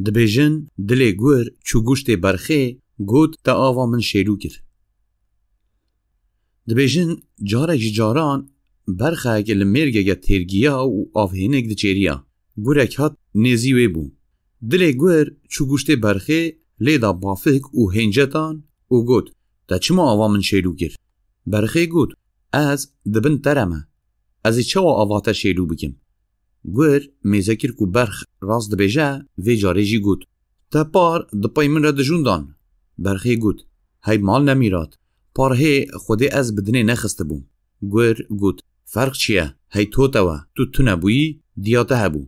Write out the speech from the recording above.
دبیجن دلی گور چو گوشت برخی گوت تا آوا من شیلو کر. دبیجن جارک جاران برخه اگه لمرگه ترگیا و آفهینک دچیریا. گورک هات نزیوه بو. دلی گور چو گوشت برخی لیدا بافک و هنجتان و گوت تا چما آوا من شیلو کر. برخی گوت از دبن ترمه. ازی چوا آواتا شیلو بکم. گور میزکر کو برخ راست دبیجه وی جاره جی گوت تا پار دپای من را دجوندان. برخی گوت های مال نمیراد. پار هی خوده از بدنه نخسته بوم. گور گوت فرق چیه؟ های تو توا تو نبویی دیاته هبو.